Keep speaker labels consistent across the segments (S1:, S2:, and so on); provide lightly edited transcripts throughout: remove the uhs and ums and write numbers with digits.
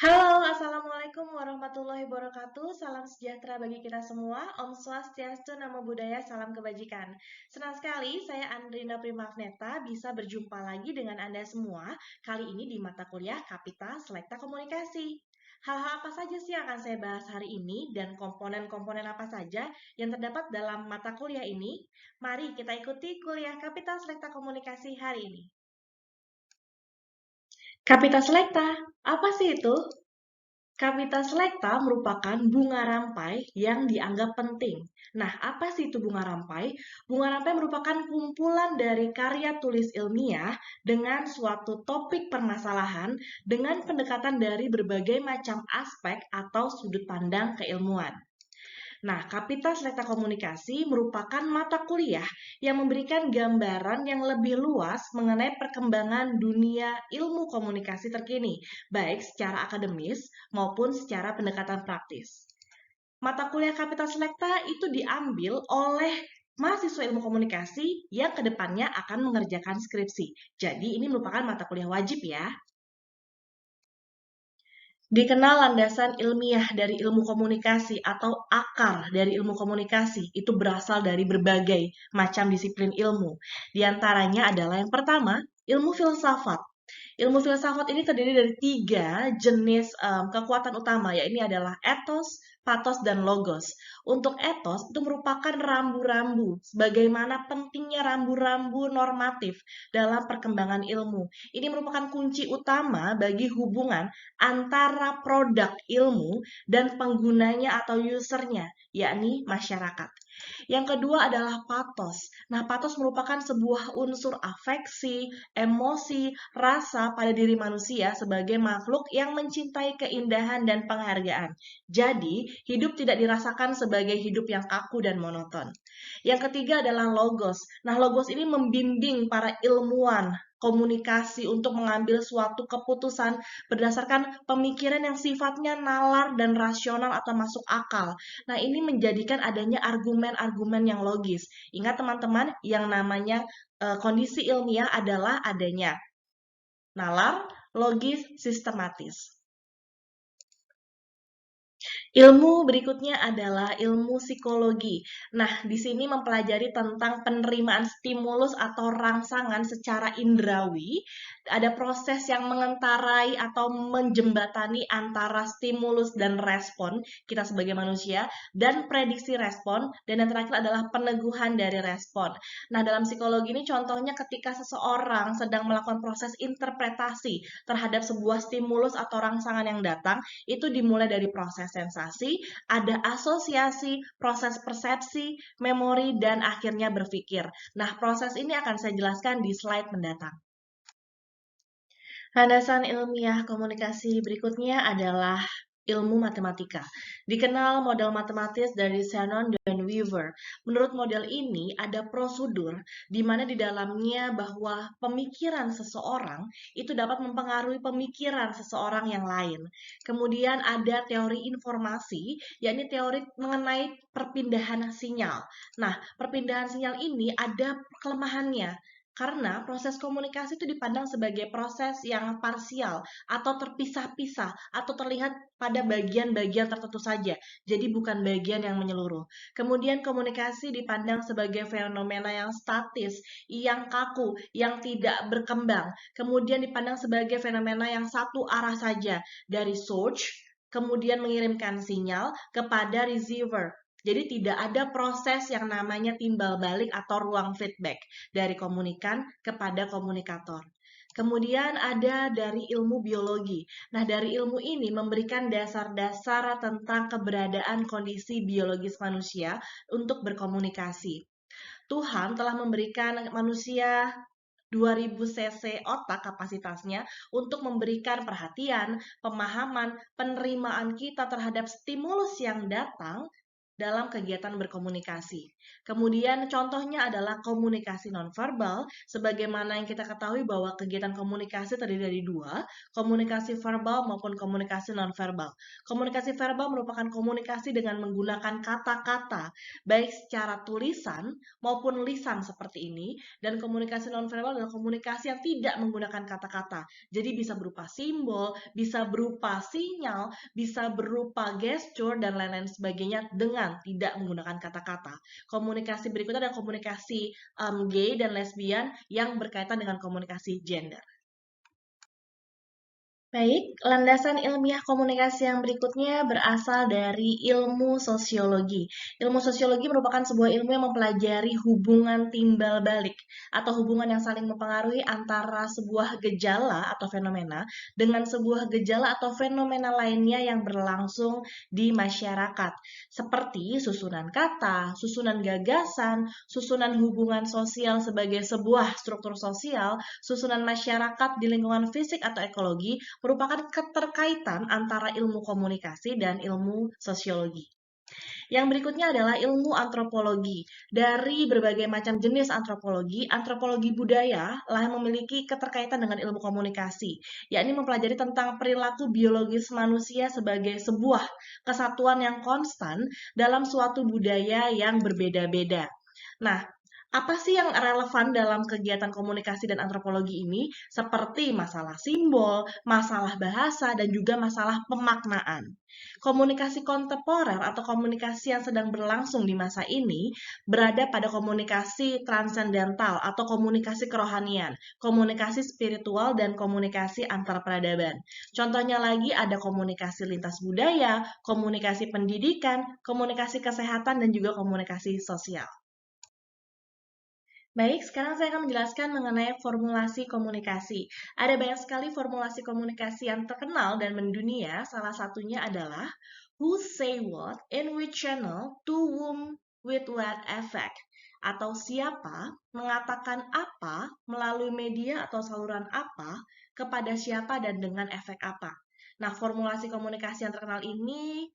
S1: Halo, Assalamualaikum warahmatullahi wabarakatuh. Salam sejahtera bagi kita semua. Om Swastiastu, Namo Buddhaya, salam kebajikan. Senang sekali saya Andrina Primagneta bisa berjumpa lagi dengan Anda semua, kali ini di mata kuliah Kapita Selekta Komunikasi. Hal-hal apa saja sih yang akan saya bahas hari ini dan komponen-komponen apa saja yang terdapat dalam mata kuliah ini? Mari kita ikuti kuliah Kapita Selekta Komunikasi hari ini. Kapita Selekta, apa sih itu? Kapita Selekta merupakan bunga rampai yang dianggap penting. Nah, apa sih itu bunga rampai? Bunga rampai merupakan kumpulan dari karya tulis ilmiah dengan suatu topik permasalahan dengan pendekatan dari berbagai macam aspek atau sudut pandang keilmuan. Nah, Kapita Selekta Komunikasi merupakan mata kuliah yang memberikan gambaran yang lebih luas mengenai perkembangan dunia ilmu komunikasi terkini, baik secara akademis maupun secara pendekatan praktis. Mata kuliah Kapita Selekta itu diambil oleh mahasiswa ilmu komunikasi yang kedepannya akan mengerjakan skripsi. Jadi ini merupakan mata kuliah wajib ya. Dikenal landasan ilmiah dari ilmu komunikasi atau akar dari ilmu komunikasi itu berasal dari berbagai macam disiplin ilmu. Di antaranya adalah yang pertama, ilmu filsafat. Ilmu filsafat ini terdiri dari tiga jenis kekuatan utama, yaitu adalah ethos, pathos, dan logos. Untuk ethos itu merupakan rambu-rambu, bagaimana pentingnya rambu-rambu normatif dalam perkembangan ilmu. Ini merupakan kunci utama bagi hubungan antara produk ilmu dan penggunanya atau usernya, yakni masyarakat. Yang kedua adalah pathos. Nah, pathos merupakan sebuah unsur afeksi, emosi, rasa pada diri manusia sebagai makhluk yang mencintai keindahan dan penghargaan. Jadi, hidup tidak dirasakan sebagai hidup yang kaku dan monoton. Yang ketiga adalah logos. Nah, logos ini membimbing para ilmuwan komunikasi untuk mengambil suatu keputusan berdasarkan pemikiran yang sifatnya nalar dan rasional atau masuk akal. Nah, ini menjadikan adanya argumen-argumen yang logis. Ingat teman-teman, yang namanya kondisi ilmiah adalah adanya nalar, logis, sistematis. Ilmu berikutnya adalah ilmu psikologi. Nah, di sini mempelajari tentang penerimaan stimulus atau rangsangan secara indrawi. Ada proses yang mengentarai atau menjembatani antara stimulus dan respon kita sebagai manusia, dan prediksi respon, dan yang terakhir adalah peneguhan dari respon. Nah, dalam psikologi ini contohnya ketika seseorang sedang melakukan proses interpretasi terhadap sebuah stimulus atau rangsangan yang datang, itu dimulai dari proses sensasi, ada asosiasi, proses persepsi, memori, dan akhirnya berpikir. Nah, proses ini akan saya jelaskan di slide mendatang. Landasan ilmiah komunikasi berikutnya adalah ilmu matematika. Dikenal model matematis dari Shannon dan Weaver. Menurut model ini ada prosedur di mana di dalamnya bahwa pemikiran seseorang itu dapat mempengaruhi pemikiran seseorang yang lain. Kemudian ada teori informasi, yakni teori mengenai perpindahan sinyal. Nah, perpindahan sinyal ini ada kelemahannya. Karena proses komunikasi itu dipandang sebagai proses yang parsial atau terpisah-pisah atau terlihat pada bagian-bagian tertentu saja. Jadi bukan bagian yang menyeluruh. Kemudian komunikasi dipandang sebagai fenomena yang statis, yang kaku, yang tidak berkembang. Kemudian dipandang sebagai fenomena yang satu arah saja, dari source, kemudian mengirimkan sinyal kepada receiver. Jadi tidak ada proses yang namanya timbal balik atau ruang feedback dari komunikan kepada komunikator. Kemudian ada dari ilmu biologi. Nah, dari ilmu ini memberikan dasar-dasar tentang keberadaan kondisi biologis manusia untuk berkomunikasi. Tuhan telah memberikan manusia 2000 cc otak kapasitasnya untuk memberikan perhatian, pemahaman, penerimaan kita terhadap stimulus yang datang dalam kegiatan berkomunikasi. Kemudian contohnya adalah komunikasi nonverbal, sebagaimana yang kita ketahui bahwa kegiatan komunikasi terdiri dari dua, komunikasi verbal maupun komunikasi nonverbal. Komunikasi verbal merupakan komunikasi dengan menggunakan kata-kata, baik secara tulisan maupun lisan seperti ini, dan komunikasi nonverbal adalah komunikasi yang tidak menggunakan kata-kata. Jadi bisa berupa simbol, bisa berupa sinyal, bisa berupa gesture, dan lain-lain sebagainya dengan tidak menggunakan kata-kata. Komunikasi berikutnya adalah komunikasi gay dan lesbian yang berkaitan dengan komunikasi gender. Baik, landasan ilmiah komunikasi yang berikutnya berasal dari ilmu sosiologi. Ilmu sosiologi merupakan sebuah ilmu yang mempelajari hubungan timbal balik atau hubungan yang saling mempengaruhi antara sebuah gejala atau fenomena dengan sebuah gejala atau fenomena lainnya yang berlangsung di masyarakat, seperti susunan kata, susunan gagasan, susunan hubungan sosial sebagai sebuah struktur sosial, susunan masyarakat di lingkungan fisik atau ekologi, merupakan keterkaitan antara ilmu komunikasi dan ilmu sosiologi. Yang berikutnya adalah ilmu antropologi. Dari berbagai macam jenis antropologi, antropologi budaya lah yang memiliki keterkaitan dengan ilmu komunikasi, yakni mempelajari tentang perilaku biologis manusia sebagai sebuah kesatuan yang konstan dalam suatu budaya yang berbeda-beda. Nah, apa sih yang relevan dalam kegiatan komunikasi dan antropologi ini? Seperti masalah simbol, masalah bahasa, dan juga masalah pemaknaan. Komunikasi kontemporer atau komunikasi yang sedang berlangsung di masa ini berada pada komunikasi transendental atau komunikasi kerohanian, komunikasi spiritual, dan komunikasi antar peradaban. Contohnya lagi ada komunikasi lintas budaya, komunikasi pendidikan, komunikasi kesehatan, dan juga komunikasi sosial. Baik, sekarang saya akan menjelaskan mengenai formulasi komunikasi. Ada banyak sekali formulasi komunikasi yang terkenal dan mendunia. Salah satunya adalah who say what, in which channel, to whom, with what effect. Atau siapa mengatakan apa melalui media atau saluran apa, kepada siapa dan dengan efek apa. Nah, formulasi komunikasi yang terkenal ini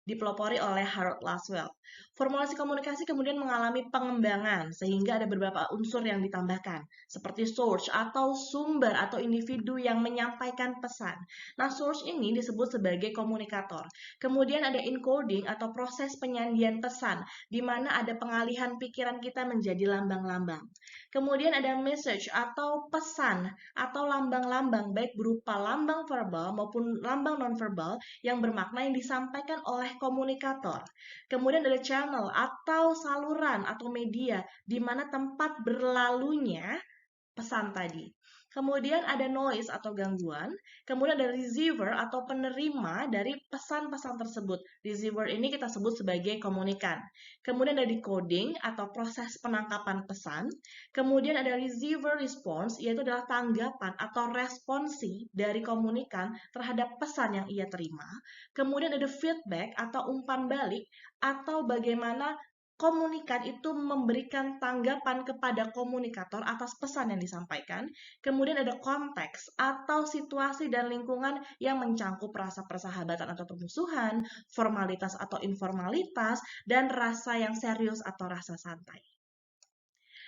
S1: dipelopori oleh Harold Laswell. Formulasi komunikasi kemudian mengalami pengembangan sehingga ada beberapa unsur yang ditambahkan, seperti source atau sumber atau individu yang menyampaikan pesan. Nah, source ini disebut sebagai komunikator. Kemudian ada encoding atau proses penyandian pesan, di mana ada pengalihan pikiran kita menjadi lambang-lambang. Kemudian ada message atau pesan atau lambang-lambang, baik berupa lambang verbal maupun lambang nonverbal yang bermakna yang disampaikan oleh komunikator. Kemudian ada channel atau saluran atau media di mana tempat berlalunya pesan tadi. Kemudian ada noise atau gangguan, kemudian ada receiver atau penerima dari pesan-pesan tersebut. Receiver ini kita sebut sebagai komunikan. Kemudian ada decoding atau proses penangkapan pesan. Kemudian ada receiver response, yaitu adalah tanggapan atau responsi dari komunikan terhadap pesan yang ia terima. Kemudian ada feedback atau umpan balik, atau bagaimana komunikan itu memberikan tanggapan kepada komunikator atas pesan yang disampaikan. Kemudian ada konteks atau situasi dan lingkungan yang mencangkup rasa persahabatan atau permusuhan, formalitas atau informalitas, dan rasa yang serius atau rasa santai.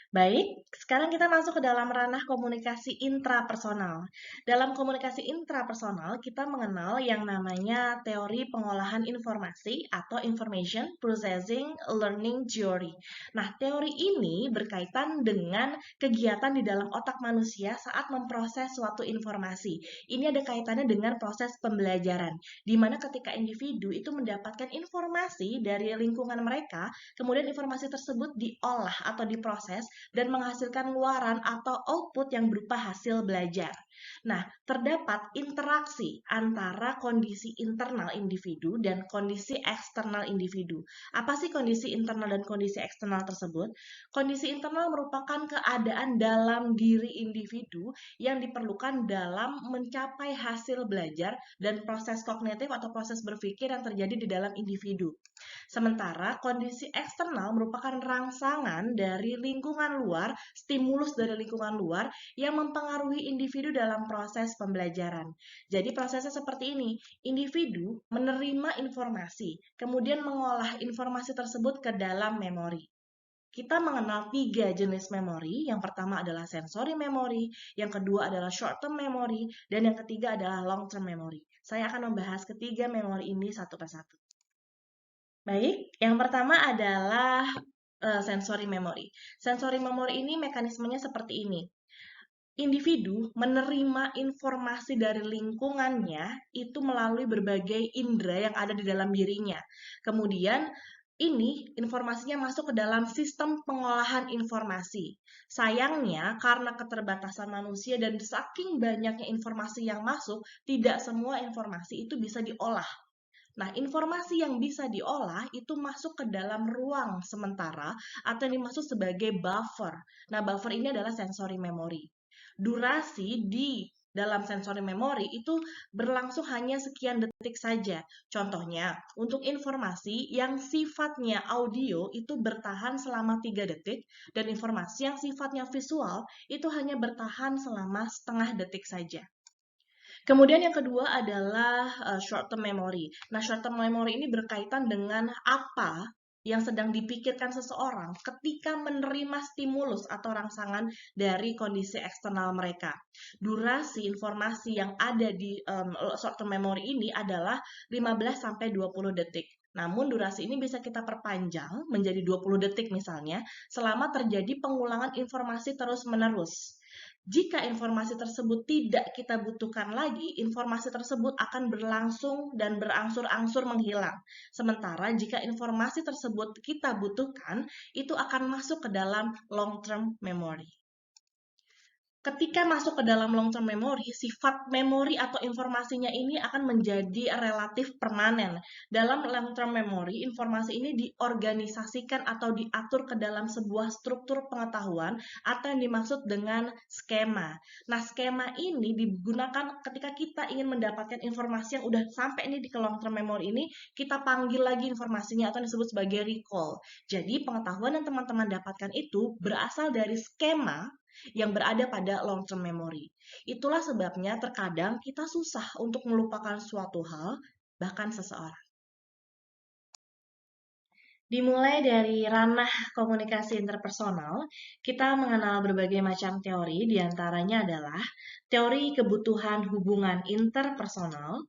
S1: Baik, sekarang kita masuk ke dalam ranah komunikasi intrapersonal. Dalam komunikasi intrapersonal, kita mengenal yang namanya teori pengolahan informasi atau information processing learning theory. Nah, teori ini berkaitan dengan kegiatan di dalam otak manusia saat memproses suatu informasi. Ini ada kaitannya dengan proses pembelajaran, di mana ketika individu itu mendapatkan informasi dari lingkungan mereka, kemudian informasi tersebut diolah atau diproses dan menghasilkan luaran atau output yang berupa hasil belajar. Nah, terdapat interaksi antara kondisi internal individu dan kondisi eksternal individu. Apa sih kondisi internal dan kondisi eksternal tersebut? Kondisi internal merupakan keadaan dalam diri individu yang diperlukan dalam mencapai hasil belajar dan proses kognitif atau proses berpikir yang terjadi di dalam individu. Sementara kondisi eksternal merupakan rangsangan dari lingkungan luar, stimulus dari lingkungan luar yang mempengaruhi individu dalam dalam proses pembelajaran. Jadi prosesnya seperti ini, individu menerima informasi, kemudian mengolah informasi tersebut ke dalam memori. Kita mengenal 3 jenis memori. Yang pertama adalah sensory memory, yang kedua adalah short-term memory, dan yang ketiga adalah long-term memory. Saya akan membahas ketiga memori ini satu persatu. Baik, yang pertama adalah sensory memory. Sensory memory ini mekanismenya seperti ini. Individu menerima informasi dari lingkungannya itu melalui berbagai indera yang ada di dalam dirinya. Kemudian ini informasinya masuk ke dalam sistem pengolahan informasi. Sayangnya, karena keterbatasan manusia dan saking banyaknya informasi yang masuk, tidak semua informasi itu bisa diolah. Nah, informasi yang bisa diolah itu masuk ke dalam ruang sementara atau yang dimaksud sebagai buffer. Nah, buffer ini adalah sensory memory. Durasi di dalam sensory memory itu berlangsung hanya sekian detik saja. Contohnya, untuk informasi yang sifatnya audio itu bertahan selama 3 detik, dan informasi yang sifatnya visual itu hanya bertahan selama setengah detik saja. Kemudian yang kedua adalah short-term memory. Nah, short-term memory ini berkaitan dengan apa yang sedang dipikirkan seseorang ketika menerima stimulus atau rangsangan dari kondisi eksternal mereka. Durasi informasi yang ada di short-term memory ini adalah 15-20 detik. Namun durasi ini bisa kita perpanjang menjadi 20 detik misalnya, selama terjadi pengulangan informasi terus-menerus. Jika informasi tersebut tidak kita butuhkan lagi, informasi tersebut akan berlangsung dan berangsur-angsur menghilang. Sementara jika informasi tersebut kita butuhkan, itu akan masuk ke dalam long-term memory. Ketika masuk ke dalam long-term memory, sifat memori atau informasinya ini akan menjadi relatif permanen. Dalam long-term memory, informasi ini diorganisasikan atau diatur ke dalam sebuah struktur pengetahuan atau yang dimaksud dengan skema. Nah, skema ini digunakan ketika kita ingin mendapatkan informasi yang udah sampai ini di long-term memory ini, kita panggil lagi informasinya atau disebut sebagai recall. Jadi, pengetahuan yang teman-teman dapatkan itu berasal dari skema yang berada pada long-term memory. Itulah sebabnya terkadang kita susah untuk melupakan suatu hal, bahkan seseorang. Dimulai dari ranah komunikasi interpersonal, kita mengenal berbagai macam teori, diantaranya adalah teori kebutuhan hubungan interpersonal,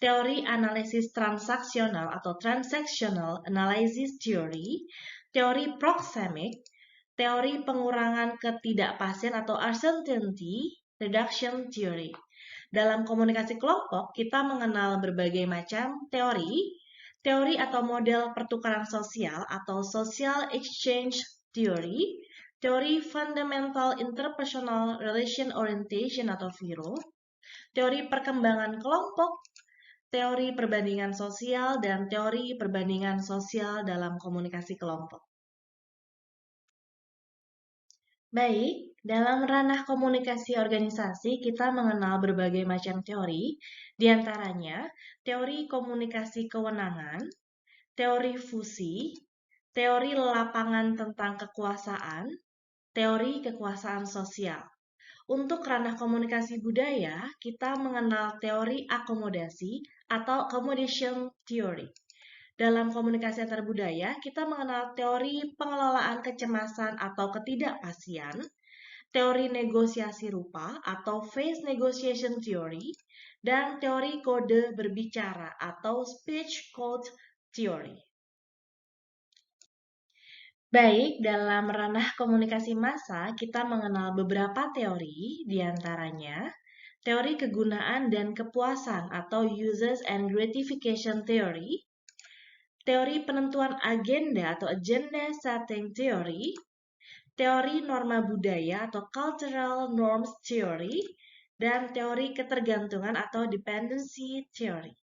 S1: teori analisis transaksional atau transactional analysis theory, teori proxemic, teori pengurangan ketidakpastian atau uncertainty reduction theory. Dalam komunikasi kelompok, kita mengenal berbagai macam teori atau model pertukaran sosial atau social exchange theory, teori fundamental interpersonal relation orientation atau VIRO, teori perkembangan kelompok, teori perbandingan sosial, dan teori perbandingan sosial dalam komunikasi kelompok. Baik, dalam ranah komunikasi organisasi kita mengenal berbagai macam teori, diantaranya teori komunikasi kewenangan, teori fusi, teori lapangan tentang kekuasaan, teori kekuasaan sosial. Untuk ranah komunikasi budaya, kita mengenal teori akomodasi atau accommodation theory. Dalam komunikasi antar budaya, kita mengenal teori pengelolaan kecemasan atau ketidakpastian, teori negosiasi rupa atau face negotiation theory, dan teori kode berbicara atau speech code theory. Baik, dalam ranah komunikasi massa, kita mengenal beberapa teori, diantaranya teori kegunaan dan kepuasan atau uses and gratification theory, teori penentuan agenda atau agenda setting theory, teori norma budaya atau cultural norms theory, dan teori ketergantungan atau dependency theory.